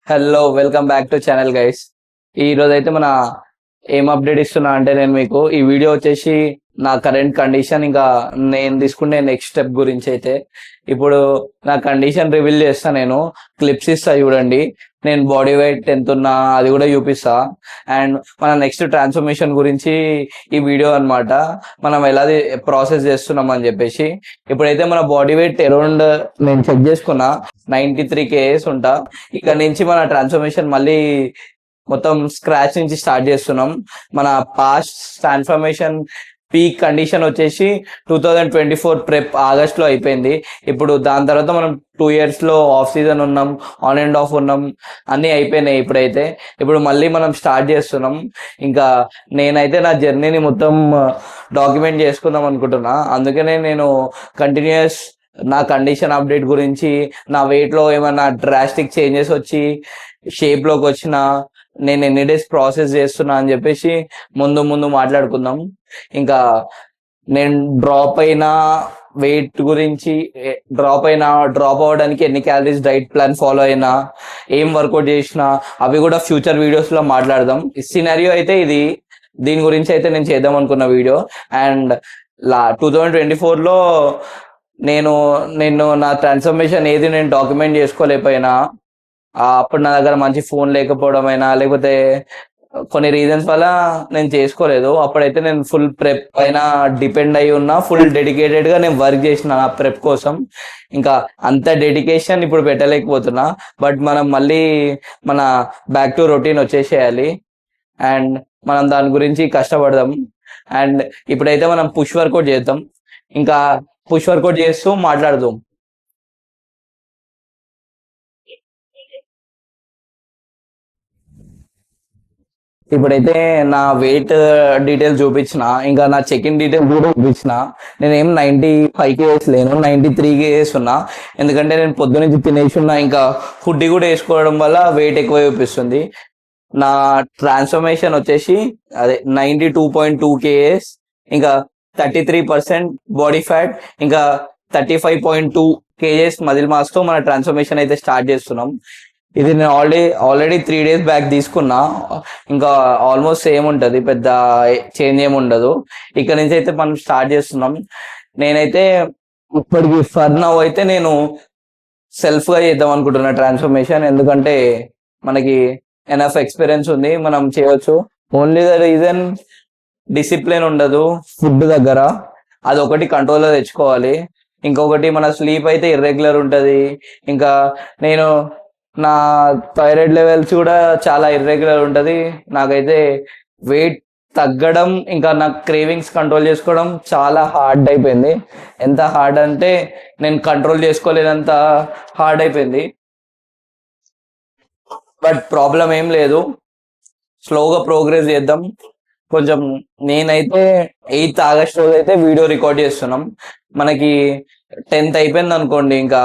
Hello welcome back to channel guys. ఈ రోజు అయితే మన ఏం అప్డేట్ ఇస్తున్నా అంటే నేను మీకు ఈ వీడియో వచ్చేసి నా కరెంట్ కండిషన్ ఇంకా నేను తీసుకునే నెక్స్ట్ స్టెప్ గురించి అయితే ఇప్పుడు నా కండిషన్ రివీల్ చేస్తా. నేను క్లిప్స్ ఇస్తా చూడండి, నేను బాడీ వెయిట్ ఎంత ఉన్నా అది కూడా చూపిస్తా. అండ్ మన నెక్స్ట్ ట్రాన్స్ఫర్మేషన్ గురించి ఈ వీడియో అన్నమాట, మనం ఎలా ప్రాసెస్ చేస్తున్నాం అని చెప్పేసి. ఇప్పుడైతే మన బాడీ వెయిట్ అరౌండ్ నేను చెక్ చేసుకున్నా 93 kgs ఉంటా. ఇక్కడ నుంచి మన ట్రాన్స్ఫర్మేషన్ మళ్ళీ మొత్తం స్క్రాచ్ నుంచి స్టార్ట్ చేస్తున్నాం. మన పాస్ట్ ట్రాన్స్ఫర్మేషన్ పీక్ కండిషన్ వచ్చేసి 2024 ప్రెప్ ఆగస్ట్ లో అయిపోయింది. ఇప్పుడు దాని తర్వాత మనం 2 years లో ఆఫ్ సీజన్ ఉన్నాం, ఆన్ అండ్ ఆఫ్ ఉన్నాం, అన్ని అయిపోయినాయి. ఇప్పుడు మళ్ళీ మనం స్టార్ట్ చేస్తున్నాం. ఇంకా నేనైతే నా జర్నీని మొత్తం డాక్యుమెంట్ చేసుకుందాం అనుకుంటున్నా. అందుకనే నేను కంటిన్యూస్ నా కండిషన్ అప్డేట్ గురించి, నా వెయిట్ లో ఏమైనా డ్రాస్టిక్ చేంజెస్ వచ్చి షేప్ లోకి వచ్చిన, నేను ఎన్ని డేస్ ప్రాసెస్ చేస్తున్నా అని చెప్పేసి ముందు ముందు మాట్లాడుకుందాం. ఇంకా నేను డ్రాప్ అయిన వెయిట్ గురించి, డ్రాప్ అవ్వడానికి ఎన్ని క్యాలరీస్ డైట్ ప్లాన్ ఫాలో అయినా, ఏం వర్కౌట్ చేసినా, అవి కూడా ఫ్యూచర్ వీడియోస్ లో మాట్లాడదాం. సినారియో అయితే ఇది, దీని గురించి అయితే నేను చేద్దాం అనుకున్న వీడియో. అండ్ 2024 లో నేను నా ట్రాన్స్ఫర్మేషన్ ఏది నేను డాక్యుమెంట్ చేసుకోలేకపోయినా, అప్పుడు నా దగ్గర మంచి ఫోన్ లేకపోవడం అయినా, లేకపోతే కొన్ని రీజన్స్ వల్ల నేను చేసుకోలేదు. అప్పుడైతే నేను ఫుల్ ప్రెప్ పైన డిపెండ్ అయి ఉన్నా, ఫుల్ డెడికేటెడ్ గా నేను వర్క్ చేసిన నా ప్రెప్ కోసం. ఇంకా అంత డెడికేషన్ ఇప్పుడు పెట్టలేకపోతున్నా. బట్ మనం మళ్ళీ మన బ్యాక్ టు రొటీన్ వచ్చేసేయాలి అండ్ మనం దాని గురించి కష్టపడదాం. అండ్ ఇప్పుడైతే మనం పుష్ వర్కౌట్ చేద్దాం. ఇంకా పుష్ వర్కౌట్ చేస్తూ మాట్లాడదాం. ఇప్పుడైతే నా వెయిట్ డీటెయిల్స్ చూపించిన, ఇంకా నా చెక్ ఇన్ డీటెయిల్స్ కూడా చూపించిన. నేనేం 95 kgs లేను, 93 kgs ఉన్నా. ఎందుకంటే నేను పొద్దునుంచి తినేసి ఉన్నా, ఇంకా హుడ్డీ కూడా వేసుకోవడం వల్ల వెయిట్ ఎక్కువ చూపిస్తుంది. నా ట్రాన్స్ఫర్మేషన్ వచ్చేసి అదే 92.2 kgs, ఇంకా 33% బాడీ ఫ్యాట్, ఇంకా 35.2 kgs మజిల్ మాస్ తో మన ట్రాన్స్ఫర్మేషన్ అయితే స్టార్ట్ చేస్తున్నాం. ఇది నేను ఆల్రెడీ 3 days బ్యాక్ తీసుకున్నా. ఇంకా ఆల్మోస్ట్ సేమ్ ఉంటుంది, పెద్ద చేంజ్ ఏమి ఉండదు. ఇక్కడ నుంచి అయితే మనం స్టార్ట్ చేస్తున్నాం. నేనైతే ఇప్పటికి ఫర్ నౌ అయితే నేను సెల్ఫ్ గా చేద్దాం అనుకుంటున్నా ట్రాన్స్ఫర్మేషన్. ఎందుకంటే మనకి ఎనఫ్ ఎక్స్పీరియన్స్ ఉంది, మనం చేయవచ్చు. ఓన్లీ ద రీజన్ డిసిప్లిన్ ఉండదు ఫుడ్ దగ్గర, అది ఒకటి కంట్రోల్లో తెచ్చుకోవాలి. ఇంకొకటి మన స్లీప్ అయితే ఇర్రెగ్యులర్ ఉంటుంది. ఇంకా నేను నా థైరాయిడ్ లెవెల్స్ కూడా చాలా ఇర్రెగ్యులర్ ఉంటుంది. నాకైతే వెయిట్ తగ్గడం, ఇంకా నా క్రేవింగ్స్ కంట్రోల్ చేసుకోవడం చాలా హార్డ్ అయిపోయింది. ఎంత హార్డ్ అంటే నేను కంట్రోల్ చేసుకోలేనంత హార్డ్ అయిపోయింది. బట్ ప్రాబ్లం ఏం లేదు, స్లోగా ప్రోగ్రెస్ చేద్దాం కొంచెం. నేనైతే 8th ఆగస్ట్ రోజు అయితే వీడియో రికార్డ్ చేస్తున్నాం. మనకి 10th అయిపోయింది అనుకోండి, ఇంకా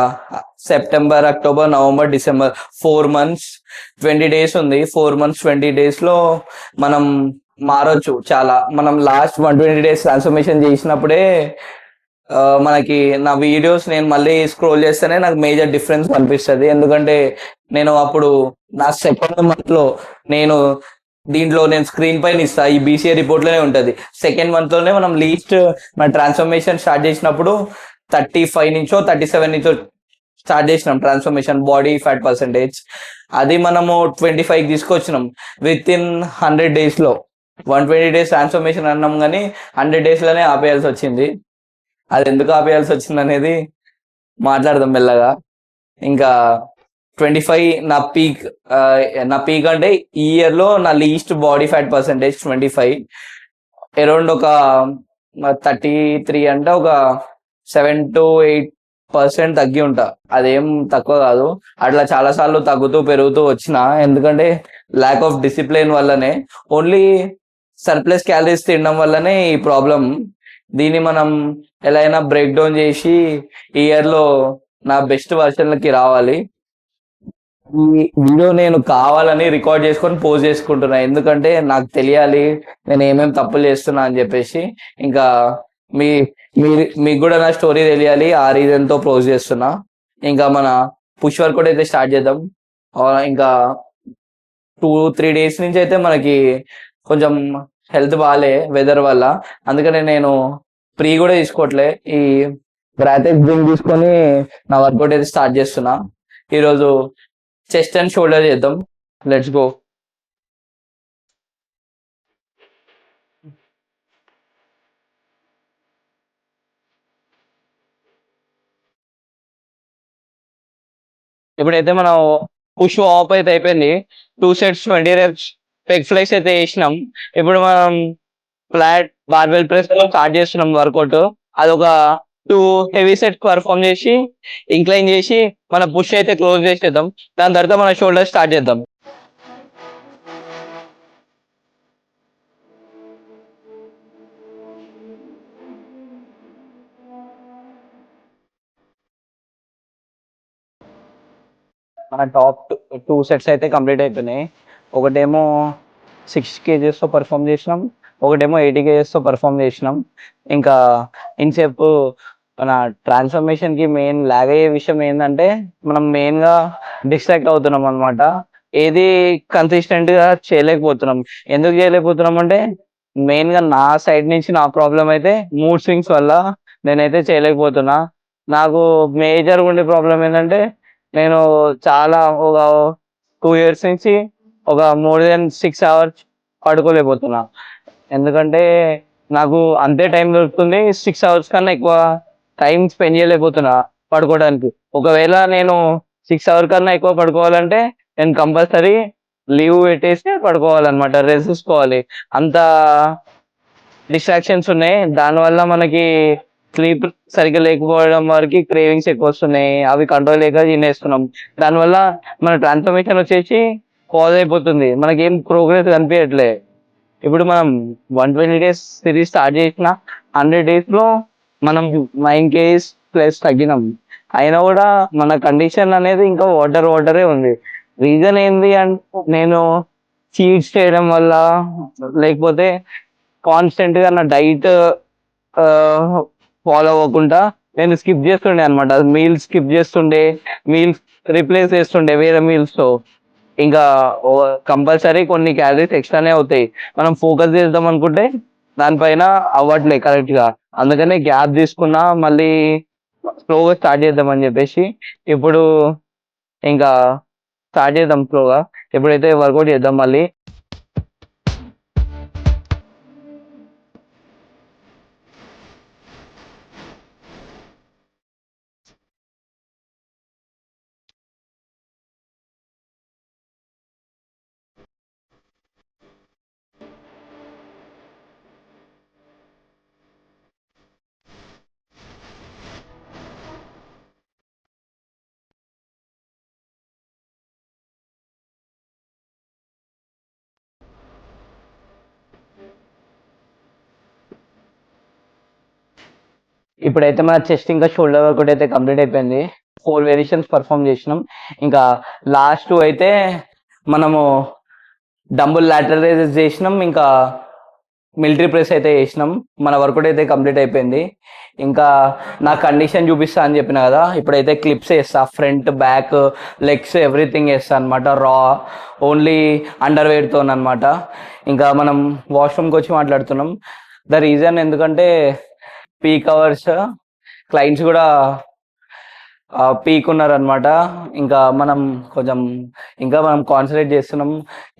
September, October, November, December 4 months 20 days ఉంది. 4 months 20 days లో మనం మారొచ్చు చాలా. మనం లాస్ట్ 120 days ట్రాన్స్ఫర్మేషన్ చేసినప్పుడే మనకి నా వీడియోస్ నేను మళ్ళీ స్క్రోల్ చేస్తేనే నాకు మేజర్ డిఫరెన్స్ కనిపిస్తుంది. ఎందుకంటే నేను అప్పుడు నా సెకండ్ మంత్ లో దీంట్లో నేను స్క్రీన్ పైన ఇస్తా, ఈ బీసీఏ రిపోర్ట్ లోనే ఉంటది. సెకండ్ మంత్ లోనే మనం లీస్ట్ మన ట్రాన్స్ఫర్మేషన్ స్టార్ట్ చేసినప్పుడు 35 నుంచో 37 నుంచో స్టార్ట్ చేసినాం ట్రాన్స్ఫర్మేషన్ బాడీ ఫ్యాట్ పర్సెంటేజ్. అది మనము 25 తీసుకొచ్చినాం విత్ ఇన్ 100 days లో. 120 days ట్రాన్స్ఫర్మేషన్ అన్నాం కానీ 100 days లోనే ఆపేయాల్సి వచ్చింది. అది ఎందుకు ఆపేయాల్సి వచ్చింది అనేది మాట్లాడదాం మెల్లగా. ఇంకా 25 నా పీక్ అంటే ఈ ఇయర్ లో నా least body fat percentage 25. Around ఒక 33 అంటే ఒక 7 to 8% తగ్గి ఉంటా. అదేం తక్కువ కాదు. అట్లా చాలా సార్లు తగ్గుతూ పెరుగుతూ వచ్చిన, ఎందుకంటే ల్యాక్ ఆఫ్ డిసిప్లిన్ వల్లనే, ఓన్లీ సర్ప్లస్ క్యాలరీస్ తినడం వల్లనే ఈ ప్రాబ్లం. దీన్ని మనం ఎలా అయినా బ్రేక్ డౌన్ చేసి ఈ ఇయర్ లో నా బెస్ట్ వర్షన్లకి రావాలి. ఈ వీడియో నేను కావాలని రికార్డ్ చేసుకొని పోస్ట్ చేసుకుంటున్నా, ఎందుకంటే నాకు తెలియాలి నేను ఏమేమి తప్పులు చేస్తున్నా అని చెప్పేసి. ఇంకా మీ మీకు కూడా నా స్టోరీ తెలియాలి, ఆ రీజన్ తో పోస్ట్ చేస్తున్నా. ఇంకా మన పుష్ వర్కౌట్ అయితే స్టార్ట్ చేద్దాం. ఇంకా 2-3 డేస్ నుంచి అయితే మనకి కొంచెం హెల్త్ బాగాలే వెదర్ వల్ల. అందుకనే నేను ప్రీ కూడా తీసుకోవట్లే, ఈ గ్రాటెక్ డ్రింక్ తీసుకొని నా వర్కౌట్ అయితే స్టార్ట్ చేస్తున్నా. ఈరోజు చెస్ట్ అండ్ షోల్డర్ చేద్దాం. Let's go. ఇప్పుడైతే మనం పుష్ ఆఫ్ అయితే అయిపోయింది. 2 sets 20 reps పెగ్ ఫ్లైస్ అయితే వేసినాం. ఇప్పుడు మనం ఫ్లాట్ బార్బెల్ ప్రెస్ స్టార్ట్ చేస్తున్నాం వర్కౌట్. అదొక 2 heavy sets పర్ఫామ్ చేసి ఇంక్లైన్ చేసి మన పుష్ అయితే క్లోజ్ చేసేద్దాం. దాని తర్వాత మన షోల్డర్ స్టార్ట్ చేద్దాం. మన టాప్ 2 sets అయితే కంప్లీట్ అయిపోయినాయి. ఒకటేమో 6 kgs పర్ఫామ్ చేసినాం, ఒకటేమో 80 kgs పర్ఫామ్ చేసినాం. ఇంకా ఇన్సేపు మన ట్రాన్స్ఫర్మేషన్కి మెయిన్ లాగ్ అయ్యే విషయం ఏంటంటే మనం మెయిన్గా డిస్ట్రాక్ట్ అవుతున్నాం అనమాట. ఏది కన్సిస్టెంట్గా చేయలేకపోతున్నాం. ఎందుకు చేయలేకపోతున్నాం అంటే మెయిన్గా నా సైడ్ నుంచి నా ప్రాబ్లం అయితే మూడ్ స్వింగ్స్ వల్ల నేనైతే చేయలేకపోతున్నా. నాకు మేజర్ ఉండే ప్రాబ్లం ఏంటంటే నేను చాలా ఒక 2 years నుంచి ఒక more than 6 hours పడుకోలేకపోతున్నా. ఎందుకంటే నాకు అంతే టైం దొరుకుతుంది, 6 hours కన్నా ఎక్కువ టైం స్పెండ్ చేయలేకపోతున్నా పడుకోవడానికి. ఒకవేళ నేను 6 hours కన్నా ఎక్కువ పడుకోవాలంటే నేను కంపల్సరీ లీవ్ పెట్టేసి పడుకోవాలన్నమాట, రెస్ట్ తీసుకోవాలి. అంత డిస్ట్రాక్షన్స్ ఉన్నాయి. దానివల్ల మనకి స్లీప్ సరిగ్గా లేకపోవడం వరకు క్రేవింగ్స్ ఎక్కువ వస్తున్నాయి. అవి కంట్రోల్ లేక తినేస్తున్నాం. దానివల్ల మన ట్రాన్స్ఫర్మేషన్ వచ్చేసి పాజ్ అయిపోతుంది. మనకేం ప్రోగ్రెస్ కనిపించట్లే. ఇప్పుడు మనం 120 days సిరీస్ స్టార్ట్ చేసిన 100 daysలో మనం 9 kgs ప్లస్ తగ్గినాం. అయినా కూడా మన కండిషన్ అనేది ఇంకా వాటరే ఉంది. రీజన్ ఏంది అంటే నేను చీట్స్ చేయడం వల్ల, లేకపోతే కాన్స్టెంట్గా నా డైట్ ఫాలో అవ్వకుండా నేను స్కిప్ చేస్తుండే అనమాట. మీల్స్ స్కిప్ చేస్తుండే, మీల్స్ రీప్లేస్ చేస్తుండే వేరే మీల్స్తో. ఇంకా కంపల్సరీ కొన్ని క్యాలరీస్ ఎక్స్ట్రానే అవుతాయి. మనం ఫోకస్ చేద్దాం అనుకుంటే దానిపైన అవ్వట్లే కరెక్ట్గా. అందుకనే గ్యాప్ తీసుకున్నా, మళ్ళీ స్లోగా స్టార్ట్ చేద్దామని చెప్పేసి ఇప్పుడు ఇంకా స్టార్ట్ చేద్దాం స్లోగా. ఎప్పుడైతే వర్కౌట్ చేద్దాం మళ్ళీ. ఇప్పుడైతే మన చెస్ట్ ఇంకా షోల్డర్ వర్కౌట్ అయితే కంప్లీట్ అయిపోయింది. 4 variations పర్ఫామ్ చేసినాం. ఇంకా లాస్ట్ అయితే మనము డంబుల్ లాటరల్ రైజెస్ చేసినాం, ఇంకా మిలిటరీ ప్రెస్ అయితే చేసినాం. మన వర్కౌట్ అయితే కంప్లీట్ అయిపోయింది. ఇంకా నా కండిషన్ చూపిస్తా అని చెప్పిన కదా, ఇప్పుడైతే క్లిప్స్ వేస్తా, ఫ్రంట్ బ్యాక్ లెగ్స్ ఎవ్రీథింగ్ వేస్తా అనమాట. రా ఓన్లీ అండర్ వేర్తో అనమాట. ఇంకా మనం వాష్రూమ్కి వచ్చి మాట్లాడుతున్నాం. ద రీజన్ ఎందుకంటే పీక్ అవర్స్ క్లయింట్స్ కూడా పీక్ ఉన్నారనమాట. ఇంకా మనం కొంచెం ఇంకా మనం కాన్సన్ట్రేట్ చేస్తున్నాం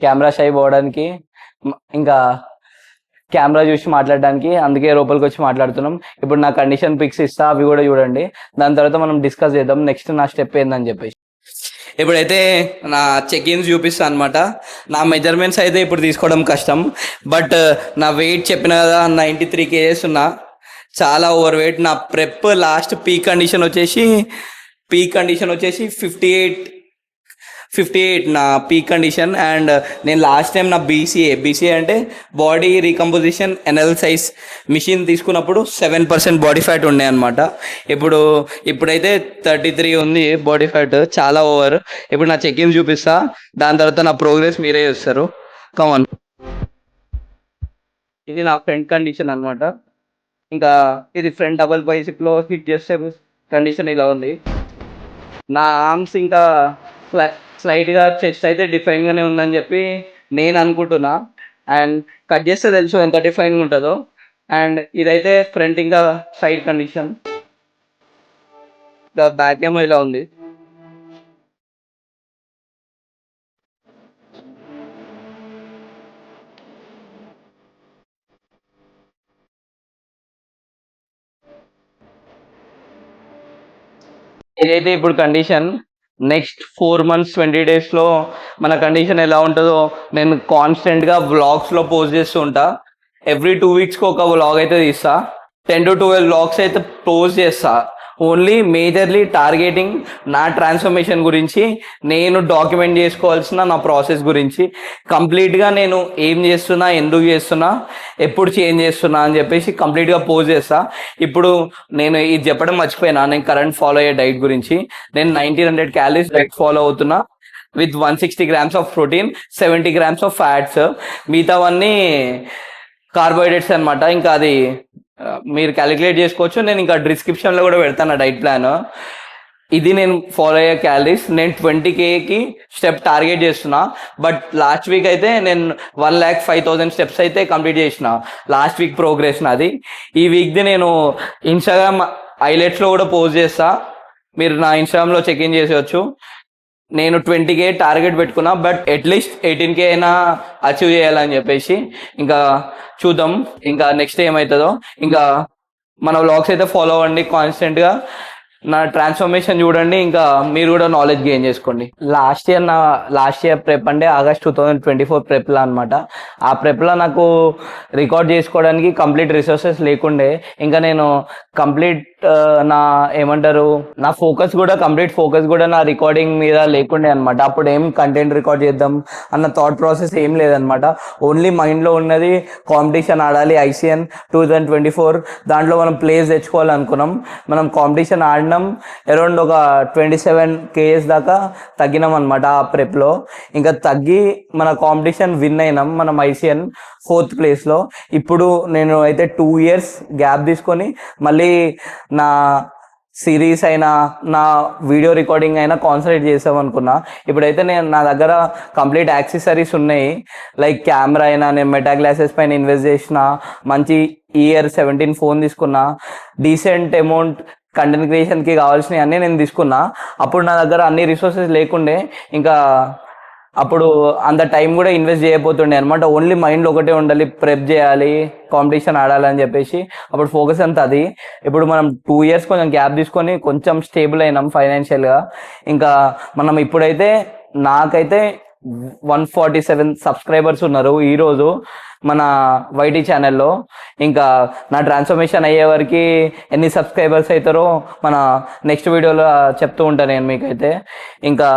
కెమెరా షై పోవడానికి, ఇంకా కెమెరా చూసి మాట్లాడడానికి. అందుకే లోపలికి వచ్చి మాట్లాడుతున్నాం. ఇప్పుడు నా కండిషన్ పిక్స్ ఇస్తా, అవి కూడా చూడండి. దాని తర్వాత మనం డిస్కస్ చేద్దాం నెక్స్ట్ నా స్టెప్ ఏందని చెప్పేసి. ఇప్పుడైతే నా చెక్-ఇన్స్ చూపిస్తా అనమాట. నా మెజర్మెంట్స్ అయితే ఇప్పుడు తీసుకోవడం కష్టం, బట్ నా వెయిట్ చెప్పిన కదా 93 kgs ఉన్నా. చాలా ఓవర్ వెయిట్. నా ప్రెప్ లాస్ట్ పీక్ కండిషన్ వచ్చేసి 58 నా పీక్ కండిషన్. అండ్ నేను లాస్ట్ టైం నా బీసీఏ అంటే బాడీ రీకంపోజిషన్ ఎనాలిసిస్ మిషన్ తీసుకున్నప్పుడు 7% బాడీ ఫ్యాట్ ఉండే అనమాట. ఇప్పుడైతే 33 ఉంది బాడీ ఫ్యాట్, చాలా ఓవర్. ఇప్పుడు నా చెక్-ఇన్ చూపిస్తా, దాని తర్వాత నా ప్రోగ్రెస్ మీరే చూస్తారు. కమాన్. ఇది నా ఫ్రంట్ కండిషన్ అనమాట. ఇంకా ఇది ఫ్రంట్ డబల్ బైసిప్లో హిట్ చేస్తే కండిషన్ ఇలా ఉంది. నా ఆర్మ్స్ ఇంకా స్లైట్గా చెస్ట్ అయితే డిఫైన్గానే ఉందని చెప్పి నేను అనుకుంటున్నా. అండ్ కట్ చేస్తే తెలుసు ఎంత డిఫైన్గా ఉంటుందో. అండ్ ఇదైతే ఫ్రంట్ ఇంకా సైడ్ కండిషన్. బ్యాక్ ఏమో ఇలా ఉంది. ఇదైతే ఇప్పుడు కండిషన్. నెక్స్ట్ 4 months 20 daysలో మన కండిషన్ ఎలా ఉంటుందో నేను కాన్స్టెంట్గా వ్లాగ్స్లో పోస్ట్ చేస్తూ ఉంటా. ఎవ్రీ 2 weeksకి ఒక వ్లాగ్ అయితే తీస్తా. 10 to 12 వ్లాగ్స్ అయితే పోస్ట్ చేస్తా. ఓన్లీ మేజర్లీ టార్గెటింగ్ నా ట్రాన్స్ఫర్మేషన్ గురించి, నేను డాక్యుమెంట్ చేసుకోవాల్సిన నా ప్రాసెస్ గురించి, కంప్లీట్గా నేను ఏం చేస్తున్నా, ఎందుకు చేస్తున్నా, ఎప్పుడు చేంజ్ చేస్తున్నా అని చెప్పేసి కంప్లీట్గా పోస్ట్ చేస్తా. ఇప్పుడు నేను ఇది చెప్పడం మర్చిపోయినా, నేను కరెంట్ ఫాలో అయ్యే డైట్ గురించి. నేను 1900 calories డైట్ ఫాలో అవుతున్నా with 160 grams of protein, 70 grams of fats. మిగతావన్నీ కార్బోహైడ్రేట్స్ అనమాట. ఇంకా అది మీరు క్యాలిక్యులేట్ చేసుకోవచ్చు. నేను ఇంకా డిస్క్రిప్షన్లో కూడా పెడతాను డైట్ ప్లాన్. ఇది నేను ఫాలో అయ్యే క్యాలరీస్. నేను 20Kకి స్టెప్ టార్గెట్ చేస్తున్నా. బట్ లాస్ట్ వీక్ అయితే నేను 1,05,000 స్టెప్స్ అయితే కంప్లీట్ చేసిన. లాస్ట్ వీక్ ప్రోగ్రెస్ నాది. ఈ వీక్ది నేను ఇన్స్టాగ్రామ్ హైలైట్స్లో కూడా పోస్ట్ చేస్తా. మీరు నా ఇన్స్టాగ్రామ్లో చెక్ ఇన్ చేసేవచ్చు. నేను 20K టార్గెట్ పెట్టుకున్నా, బట్ అట్లీస్ట్ 18K అయినా అచీవ్ చేయాలని చెప్పేసి. ఇంకా చూద్దాం ఇంకా నెక్స్ట్ ఏమవుతుందో. ఇంకా మన వ్లాగ్స్ అయితే ఫాలో అవ్వండి కాన్స్టెంట్గా. నా ట్రాన్స్ఫర్మేషన్ చూడండి. ఇంకా మీరు కూడా నాలెడ్జ్ గెయిన్ చేసుకోండి. లాస్ట్ ఇయర్ ప్రెప్ అంటే ఆగస్ట్ 2024 ప్రెప్లో అనమాట. ఆ ప్రెప్లో నాకు రికార్డ్ చేసుకోవడానికి కంప్లీట్ రిసోర్సెస్ లేకుండే. ఇంకా నేను కంప్లీట్ నా కంప్లీట్ ఫోకస్ కూడా నా రికార్డింగ్ మీద లేకుండే అనమాట. అప్పుడు ఏం కంటెంట్ రికార్డ్ చేద్దాం అన్న థాట్ ప్రాసెస్ ఏం లేదనమాట. ఓన్లీ మైండ్లో ఉన్నది కాంపిటీషన్ ఆడాలి, ICN 2024 దాంట్లో మనం ప్లేస్ తెచ్చుకోవాలనుకున్నాం. మనం కాంపిటీషన్ ఆడినాం. అరౌండ్ ఒక 27 kgs దాకా తగ్గినాం అనమాట ఆ ప్రెప్లో. ఇంకా తగ్గి మన కాంపిటీషన్ విన్ అయినాం, మనం ICN 4th ప్లేస్లో. ఇప్పుడు నేను అయితే 2 years గ్యాప్ తీసుకొని మళ్ళీ నా సిరీస్ అయినా, నా వీడియో రికార్డింగ్ అయినా కాన్సన్ట్రేట్ చేసాం అనుకున్నా. ఇప్పుడైతే నా దగ్గర కంప్లీట్ యాక్సెసరీస్ ఉన్నాయి. లైక్ కెమెరా అయినా, నేను మెటా గ్లాసెస్ పైన ఇన్వెస్ట్ చేసిన, మంచి ఇయర్ 17 ఫోన్ తీసుకున్నా, డీసెంట్ అమౌంట్ కంటెంట్ క్రియేషన్కి కావాల్సినవి అన్నీ నేను తీసుకున్నా. అప్పుడు నా దగ్గర అన్ని రిసోర్సెస్ లేకుండే. ఇంకా అప్పుడు అంత టైం కూడా ఇన్వెస్ట్ చేయబోతుండే అనమాట. ఓన్లీ మైండ్లో ఒకటే ఉండాలి, ప్రెప్ చేయాలి, కాంపిటీషన్ ఆడాలని చెప్పేసి. అప్పుడు ఫోకస్ అంతా అది. ఇప్పుడు మనం 2 years కొంచెం గ్యాప్ తీసుకొని కొంచెం స్టేబుల్ అయినాం ఫైనాన్షియల్గా. ఇంకా మనం ఇప్పుడైతే నాకైతే 147 సబ్స్క్రైబర్స్ ఉన్నారు ఈరోజు మన వైటీ ఛానల్లో. ఇంకా నా ట్రాన్స్ఫర్మేషన్ అయ్యే వరకు ఎన్ని సబ్స్క్రైబర్స్ అవుతారో మన నెక్స్ట్ వీడియోలో చెప్తూ ఉంటాను నేను మీకైతే. ఇంకా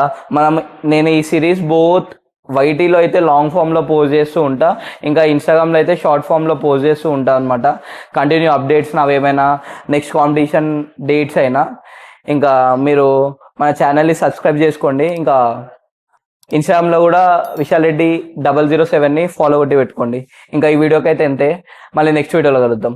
నేను ఈ సిరీస్ బోత్ వైటీలో అయితే లాంగ్ ఫామ్లో పోస్ట్ చేస్తూ ఉంటా, ఇంకా ఇన్స్టాగ్రామ్లో అయితే షార్ట్ ఫామ్లో పోస్ట్ చేస్తూ ఉంటా అనమాట. కంటిన్యూ అప్డేట్స్ నావి ఏమైనా, నెక్స్ట్ కాంపిటీషన్ డేట్స్ అయినా. ఇంకా మీరు మన ఛానల్ని సబ్స్క్రైబ్ చేసుకోండి. ఇంకా ఇన్స్టాగ్రామ్లో కూడా విశాల్ రెడ్డి 007ని ఫాలో కొట్టి పెట్టుకోండి. ఇంకా ఈ వీడియోకి అయితే అంతే. మళ్ళీ నెక్స్ట్ వీడియోలో కలుద్దాం.